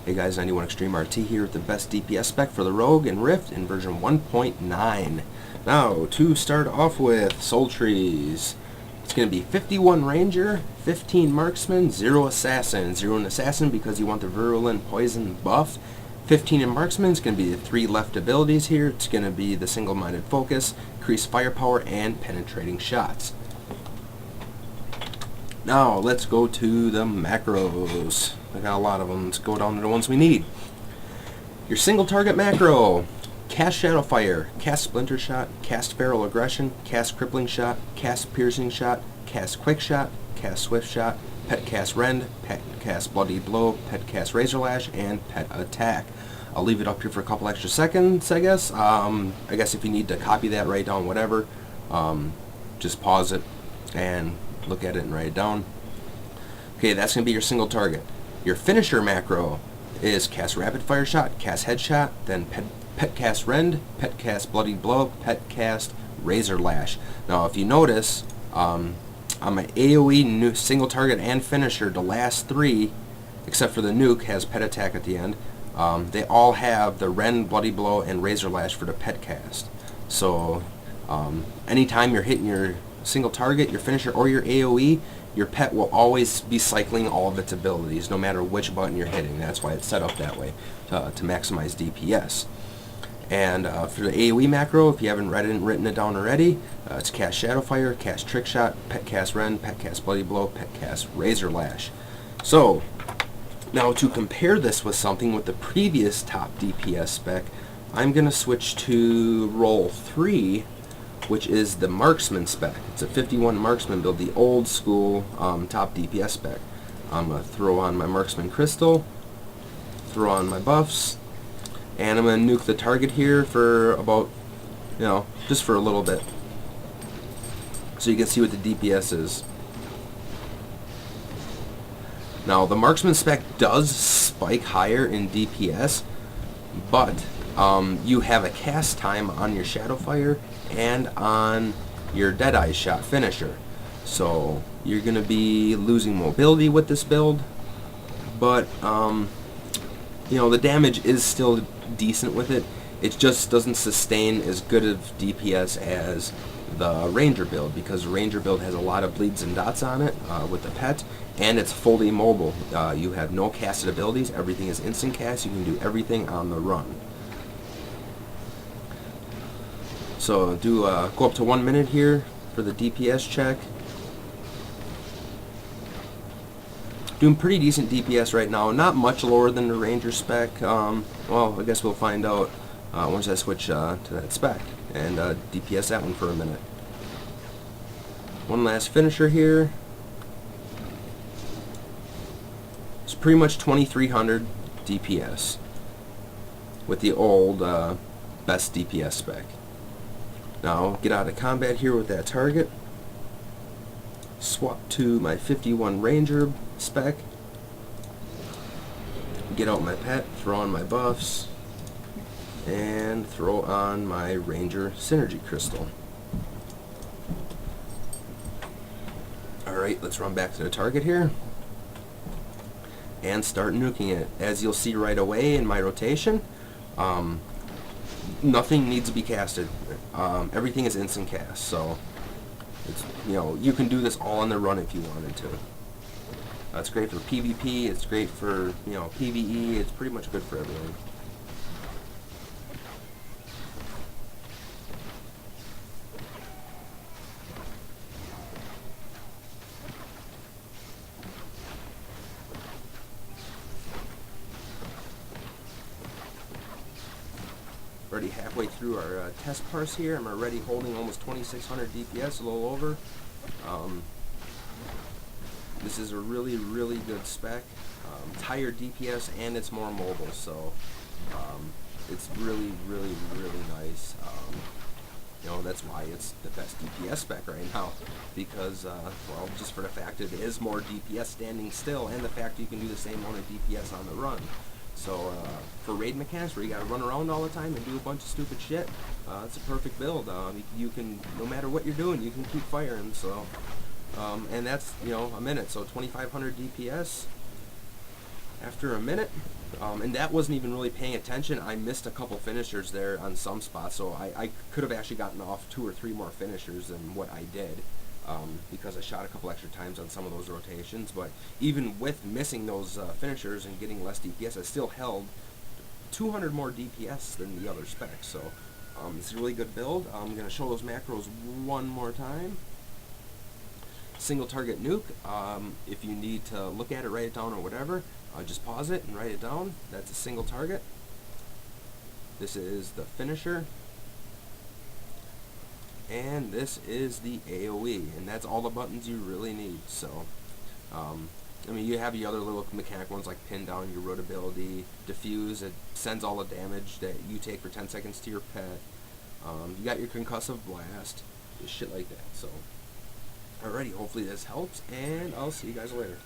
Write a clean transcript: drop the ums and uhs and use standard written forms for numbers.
Hey guys, 91 Extreme RT here with the best DPS spec for the Rogue and Rift in version 1.9. Now, to start off with, Soul Trees. It's going to be 51 Ranger, 15 Marksman, 0 Assassin. 0 in Assassin because you want the Virulent Poison buff. 15 in Marksman is going to be the 3 left abilities here. It's going to be the Single-Minded Focus, Increased Firepower, and Penetrating Shots. Now, let's go to the macros. I got a lot of them. Let's go down to the ones we need. Your single target macro: cast Shadow Fire, cast Splinter Shot, cast Feral Aggression, cast Crippling Shot, cast Piercing Shot, cast Quick Shot, cast Swift Shot, petcast Rend, petcast Bloodied Blow, petcast Razor Lash, and petattack. I'll leave it up here for a couple extra seconds, I guess. I guess if you need to copy that, write down whatever, just pause it and look at it and write it down. Okay, that's going to be your single target. Your finisher macro is cast Rapid Fire Shot, cast Headshot, then petcast Rend, petcast Bloodied Blow, petcast Razor Lash. Now, if you notice, on my AoE single target and finisher, the last 3, except for the nuke, has petattack at the end. They all have the Rend, Bloody Blow, and Razor Lash for the petcast. So, anytime you're hitting your single target, your finisher, or your AoE, your pet will always be cycling all of its abilities, no matter which button you're hitting. That's why it's set up that way, to maximize DPS. And for the AoE macro, if you haven't written it down already, it's cast Shadow Fire, cast Trick Shot, petcast Rend, petcast Bloody Blow, petcast Razor Lash. So, now to compare this with something with the previous top DPS spec, I'm going to switch to Roll 3, which is the Marksman spec. It's a 51 Marksman build, the old school top DPS spec. I'm going to throw on my Marksman Crystal, throw on my buffs, and I'm going to nuke the target here for about, just for a little bit, so you can see what the DPS is. Now, the Marksman spec does spike higher in DPS, but you have a cast time on your Shadow Fire and on your Deadeye Shot finisher. So you're going to be losing mobility with this build, but the damage is still decent with it. It just doesn't sustain as good of DPS as the Ranger build, because the Ranger build has a lot of bleeds and dots on it with the pet, and it's fully mobile. You have no casted abilities. Everything is instant cast. You can do everything on the run. So go up to 1 minute here for the DPS check. Doing pretty decent DPS right now. Not much lower than the Ranger spec. Well, I guess we'll find out once I switch to that spec and DPS that one for a minute. One last finisher here. It's pretty much 2300 DPS with the old best DPS spec. Now, get out of combat here with that target. Swap to my 51 Ranger spec. Get out my pet, throw on my buffs, and throw on my Ranger Synergy Crystal. Alright, let's run back to the target here and start nuking it. As you'll see right away in my rotation, nothing needs to be casted. Everything is instant cast, so it's, you can do this all on the run if you wanted to. It's great for PvP. It's great for PvE. It's pretty much good for everything. Already halfway through our test parse here. I'm already holding almost 2600 DPS, a little over. This is a really, really good spec. It's higher DPS and it's more mobile, so it's really, really, really nice. That's why it's the best DPS spec right now, because, well, just for the fact that it is more DPS standing still, and the fact you can do the same amount of DPS on the run. So for raid mechanics where you gotta run around all the time and do a bunch of stupid shit, it's a perfect build. You can, no matter what you're doing, you can keep firing. So, and that's a minute. So 2500 DPS. After a minute, and that wasn't even really paying attention. I missed a couple finishers there on some spots, so I could have actually gotten off 2 or 3 more finishers than what I did, because I shot a couple extra times on some of those rotations. But even with missing those finishers and getting less DPS, I still held 200 more DPS than the other specs. So it's a really good build. I'm going to show those macros one more time. Single target nuke. If you need to look at it, write it down, or whatever, just pause it and write it down. That's a single target. This is the finisher, and this is the AoE, and that's all the buttons you really need. So I mean, you have your other little mechanic ones like pin down, your root ability, diffuse. It sends all the damage that you take for 10 seconds to your pet. You got your concussive blast, just shit like that. So alrighty, hopefully this helps, and I'll see you guys later.